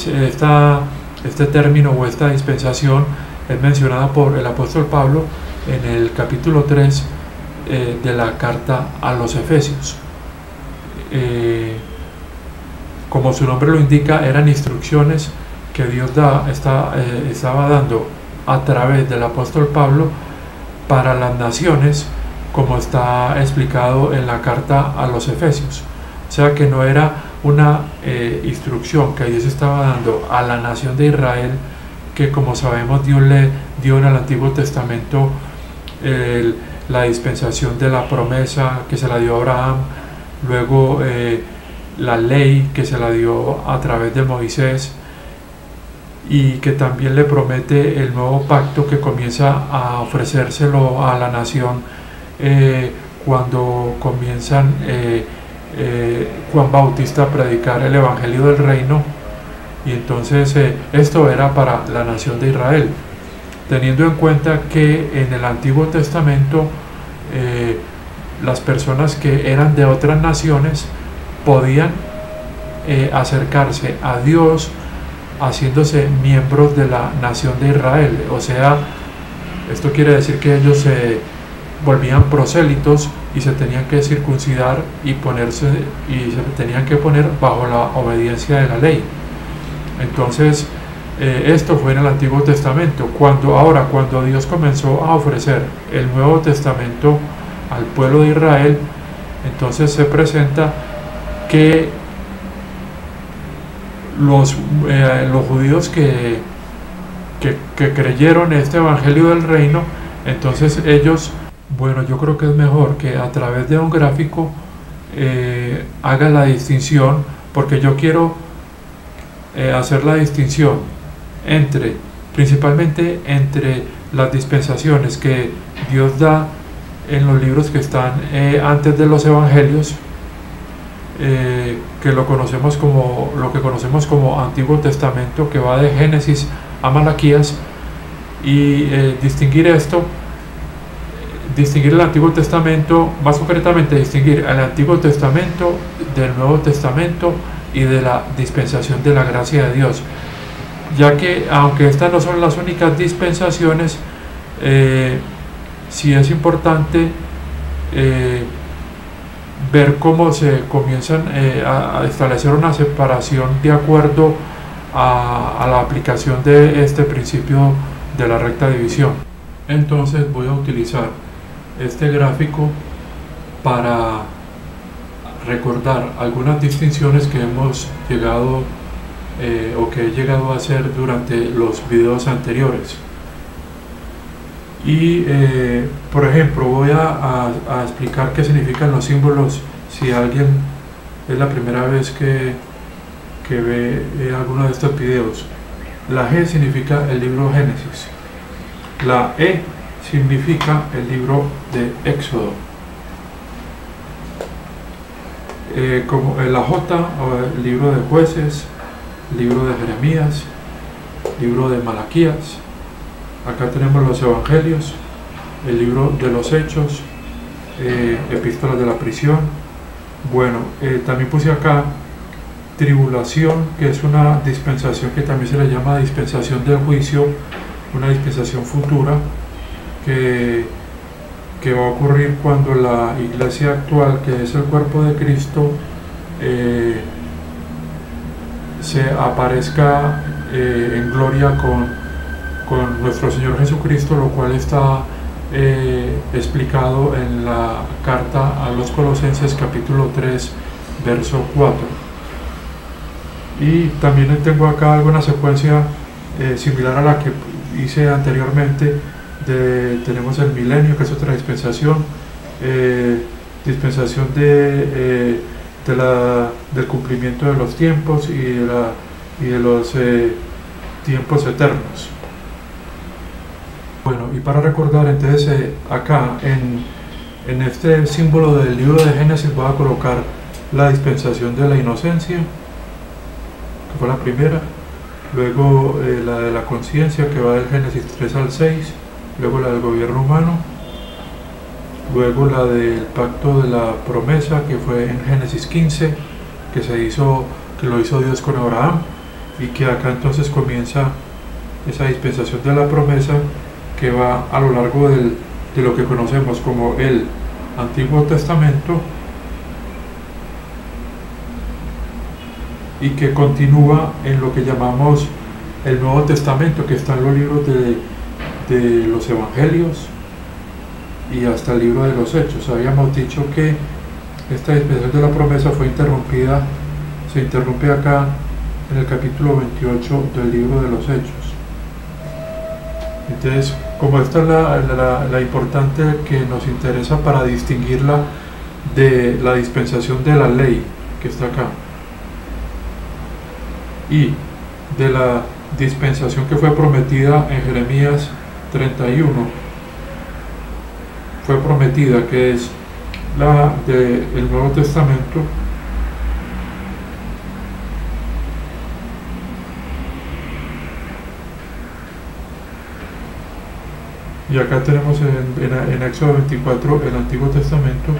este término o esta dispensación es mencionada por el apóstol Pablo en el capítulo 3 de la carta a los Efesios. Como su nombre lo indica, eran instrucciones que Dios estaba dando a través del apóstol Pablo para las naciones, como está explicado en la carta a los Efesios. O sea que no era una instrucción que Dios estaba dando a la nación de Israel, que como sabemos Dios le dio en el Antiguo Testamento la dispensación de la promesa que se la dio a Abraham, luego la ley que se la dio a través de Moisés, y que también le promete el nuevo pacto que comienza a ofrecérselo a la nación cuando comienzan Juan Bautista a predicar el Evangelio del Reino. Y entonces esto era para la nación de Israel, teniendo en cuenta que en el Antiguo Testamento las personas que eran de otras naciones podían acercarse a Dios haciéndose miembros de la nación de Israel. O sea, esto quiere decir que ellos se volvían prosélitos y se tenían que circuncidar y se tenían que poner bajo la obediencia de la ley. Entonces esto fue en el Antiguo Testamento. Cuando Dios comenzó a ofrecer el Nuevo Testamento al pueblo de Israel, entonces se presenta que los judíos que creyeron este Evangelio del Reino, entonces ellos, bueno, yo creo que es mejor que a través de un gráfico haga la distinción, porque yo quiero hacer la distinción principalmente entre las dispensaciones que Dios da en los libros que están antes de los Evangelios, que lo que conocemos como Antiguo Testamento, que va de Génesis a Malaquías, y distinguir el Antiguo Testamento, más concretamente distinguir el Antiguo Testamento del Nuevo Testamento y de la dispensación de la gracia de Dios, ya que aunque estas no son las únicas dispensaciones, sí es importante ver cómo se comienzan a establecer una separación de acuerdo a la aplicación de este principio de la recta división. Entonces voy a utilizar este gráfico para recordar algunas distinciones que hemos llegado o que he llegado a hacer durante los videos anteriores. Y por ejemplo, voy a explicar qué significan los símbolos si alguien es la primera vez que ve alguno de estos videos. La G significa el libro Génesis, la E significa el libro de Éxodo, como la J, el libro de Jueces, libro de Jeremías, libro de Malaquías. Acá tenemos los Evangelios, el libro de los Hechos, epístolas de la prisión. Bueno, también puse acá tribulación, que es una dispensación que también se le llama dispensación del juicio, una dispensación futura que va a ocurrir cuando la iglesia actual, que es el cuerpo de Cristo, se aparezca en gloria con nuestro Señor Jesucristo, lo cual está explicado en la carta a los Colosenses capítulo 3 verso 4. Y también tengo acá alguna secuencia similar a la que hice anteriormente. Tenemos el milenio, que es otra dispensación, dispensación del cumplimiento de los tiempos y de los tiempos eternos. Bueno, y para recordar, entonces acá en este símbolo del libro de Génesis voy a colocar la dispensación de la inocencia, que fue la primera, luego la de la conciencia, que va del Génesis 3 al 6, luego la del gobierno humano, luego la del pacto de la promesa, que fue en Génesis 15, que lo hizo Dios con Abraham, y que acá entonces comienza esa dispensación de la promesa que va a lo largo de lo que conocemos como el Antiguo Testamento y que continúa en lo que llamamos el Nuevo Testamento, que está en los libros de los Evangelios y hasta el libro de los Hechos. Habíamos dicho que esta dispensación de la promesa fue interrumpida, se interrumpe acá en el capítulo 28 del libro de los Hechos. Entonces, como esta es la importante que nos interesa para distinguirla de la dispensación de la ley que está acá y de la dispensación que fue prometida en Jeremías 31, fue prometida, que es la del Nuevo Testamento. Y acá tenemos en Éxodo 24 el Antiguo Testamento.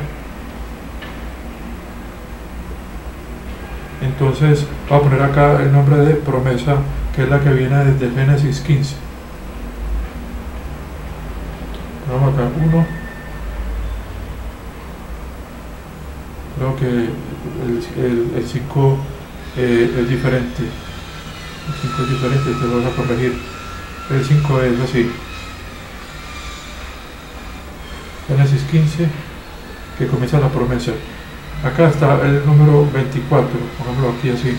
Entonces voy a poner acá el nombre de promesa, que es la que viene desde Génesis 15. Vamos acá, 1. Creo que el 5 es diferente. El 5 es diferente, te lo voy a corregir. El 5 es así. Génesis 15, que comienza la promesa. Acá está el número 24, pongámoslo aquí así.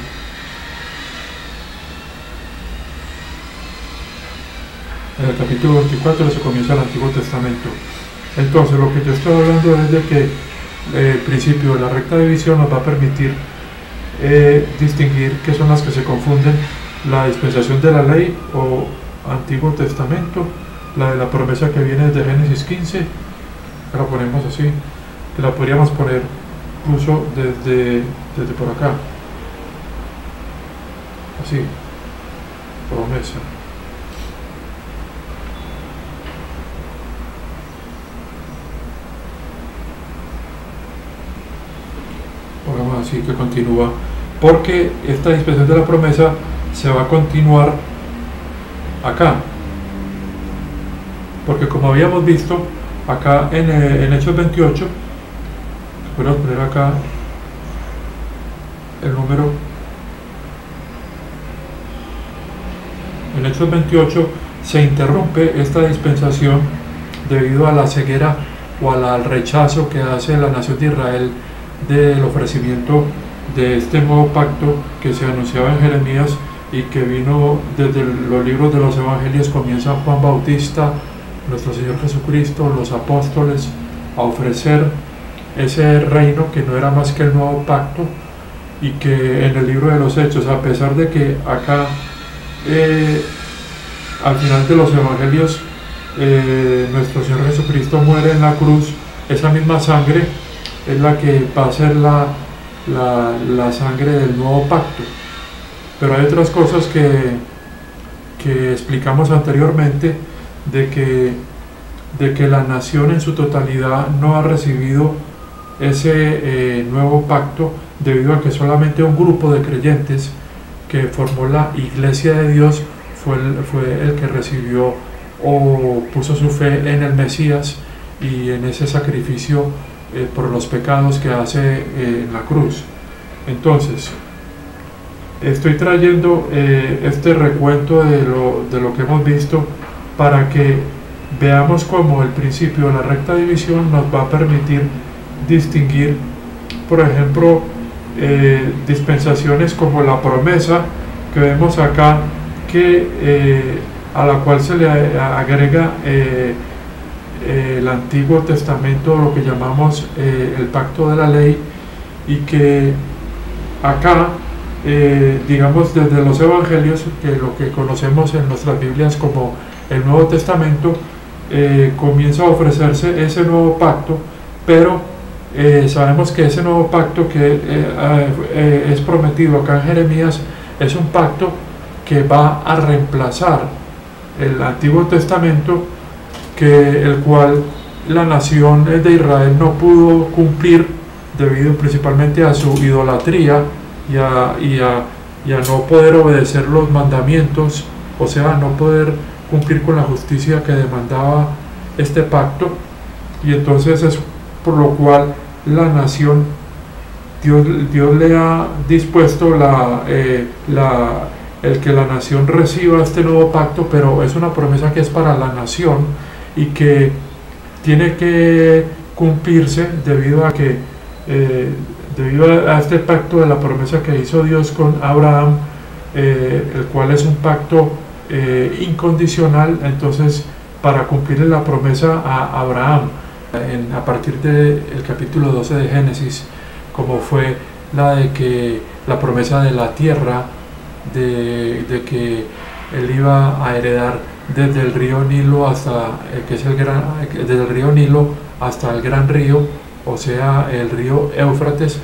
En el capítulo 24 se comienza el Antiguo Testamento. Entonces, lo que yo estoy hablando es de que el principio de la recta división nos va a permitir distinguir qué son las que se confunden: la dispensación de la ley o Antiguo Testamento, la de la promesa que viene desde Génesis 15, la ponemos así, que la podríamos poner incluso desde por acá, así, promesa. Pongamos así, que continúa, porque esta dispensación de la promesa se va a continuar acá, porque como habíamos visto acá en Hechos 28, podemos poner acá el número. En Hechos 28 se interrumpe esta dispensación debido a la ceguera o al rechazo que hace la nación de Israel del ofrecimiento de este nuevo pacto que se anunciaba en Jeremías y que vino desde los libros de los Evangelios. Comienza Juan Bautista, nuestro Señor Jesucristo, los apóstoles, a ofrecer ese reino que no era más que el nuevo pacto, y que en el libro de los Hechos, a pesar de que acá al final de los Evangelios nuestro Señor Jesucristo muere en la cruz, esa misma sangre es la que va a ser la sangre del nuevo pacto. Pero hay otras cosas que explicamos anteriormente, de que la nación en su totalidad no ha recibido ese nuevo pacto, debido a que solamente un grupo de creyentes que formó la Iglesia de Dios fue el que recibió o puso su fe en el Mesías y en ese sacrificio por los pecados que hace en la cruz. Entonces, estoy trayendo este recuento de lo que hemos visto para que veamos cómo el principio de la recta división nos va a permitir distinguir, por ejemplo, dispensaciones como la promesa que vemos acá, que a la cual se le agrega el Antiguo Testamento, lo que llamamos el pacto de la ley, y que acá digamos desde los Evangelios, que lo que conocemos en nuestras Biblias como el Nuevo Testamento, comienza a ofrecerse ese nuevo pacto, pero sabemos que ese nuevo pacto que es prometido acá en Jeremías es un pacto que va a reemplazar el Antiguo Testamento, el cual la nación de Israel no pudo cumplir debido principalmente a su idolatría y a y a no poder obedecer los mandamientos, o sea, a no poder cumplir con la justicia que demandaba este pacto. Y entonces es por lo cual la nación, Dios le ha dispuesto el que la nación reciba este nuevo pacto, pero es una promesa que es para la nación y que tiene que cumplirse debido a que debido a este pacto de la promesa que hizo Dios con Abraham, el cual es un pacto incondicional. Entonces, para cumplir la promesa a Abraham, a partir del capítulo 12 de Génesis, como fue la promesa de la tierra, de que él iba a heredar desde el río Nilo hasta desde el río Nilo hasta el gran río, o sea, el río Éufrates,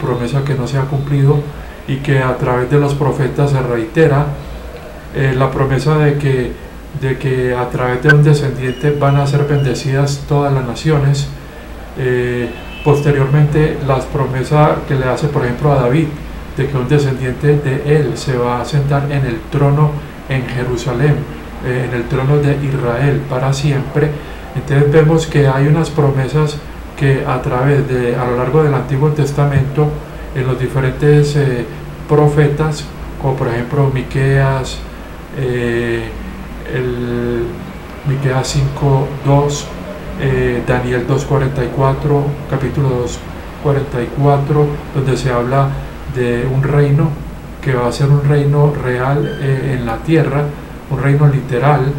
promesa que no se ha cumplido, y que a través de los profetas se reitera la promesa de que a través de un descendiente van a ser bendecidas todas las naciones. Posteriormente, las promesas que le hace, por ejemplo, a David, de que un descendiente de él se va a sentar en el trono en Jerusalén, en el trono de Israel para siempre. Entonces vemos que hay unas promesas que a lo largo del Antiguo Testamento, en los diferentes profetas, como por ejemplo Miqueas, Miqueas 5:2, Daniel 2:44, capítulo 2:44, donde se habla de un reino que va a ser un reino real en la tierra, un reino literal,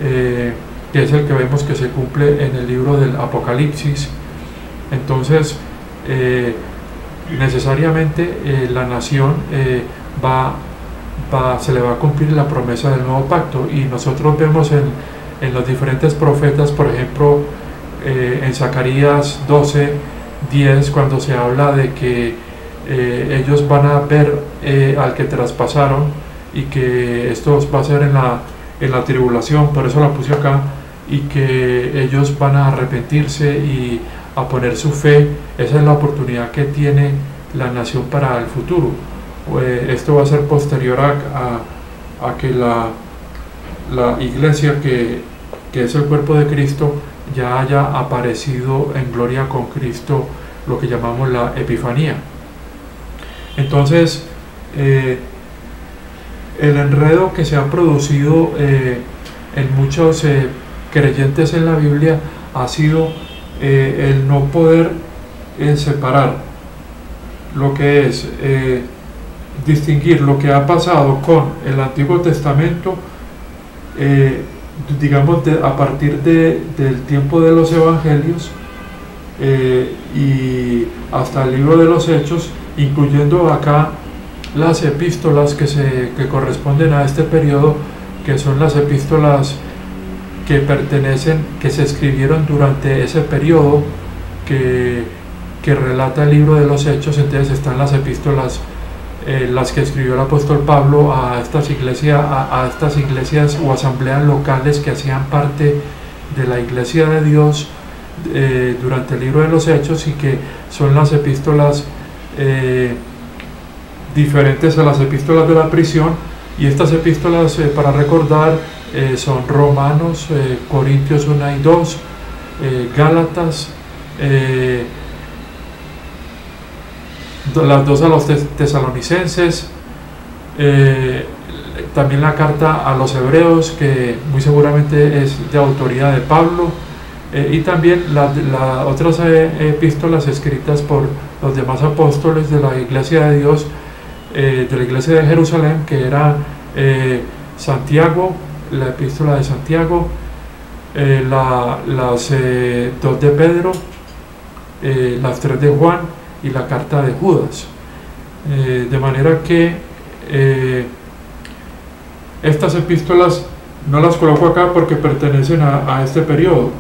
que es el que vemos que se cumple en el libro del Apocalipsis. Entonces, necesariamente la nación se le va a cumplir la promesa del nuevo pacto, y nosotros vemos en los diferentes profetas, por ejemplo, en Zacarías 12:10, cuando se habla de que ellos van a ver al que traspasaron, y que esto va a ser en la tribulación, por eso la puse acá, y que ellos van a arrepentirse y a poner su fe. Esa es la oportunidad que tiene la nación para el futuro. Esto va a ser posterior a que la iglesia, que es el cuerpo de Cristo, ya haya aparecido en gloria con Cristo, lo que llamamos la Epifanía. Entonces, el enredo que se ha producido en muchos creyentes en la Biblia ha sido el no poder separar lo que es distinguir lo que ha pasado con el Antiguo Testamento, digamos a partir del tiempo de los Evangelios y hasta el libro de los Hechos, incluyendo acá las epístolas que corresponden a este periodo, que son las epístolas que se escribieron durante ese periodo que relata el libro de los Hechos. Entonces están las epístolas, las que escribió el apóstol Pablo a estas iglesias o asambleas locales que hacían parte de la iglesia de Dios durante el libro de los Hechos, y que son las epístolas diferentes a las epístolas de la prisión. Y estas epístolas, para recordar, son Romanos, Corintios 1 y 2, Gálatas, las dos a los tesalonicenses, también la carta a los hebreos, que muy seguramente es de autoría de Pablo, y también las otras epístolas escritas por los demás apóstoles de la iglesia de Dios, de la iglesia de Jerusalén, que era Santiago, la epístola de Santiago, las 2 de Pedro, las 3 de Juan y la carta de Judas. De manera que estas epístolas no las coloco acá porque pertenecen a este periodo.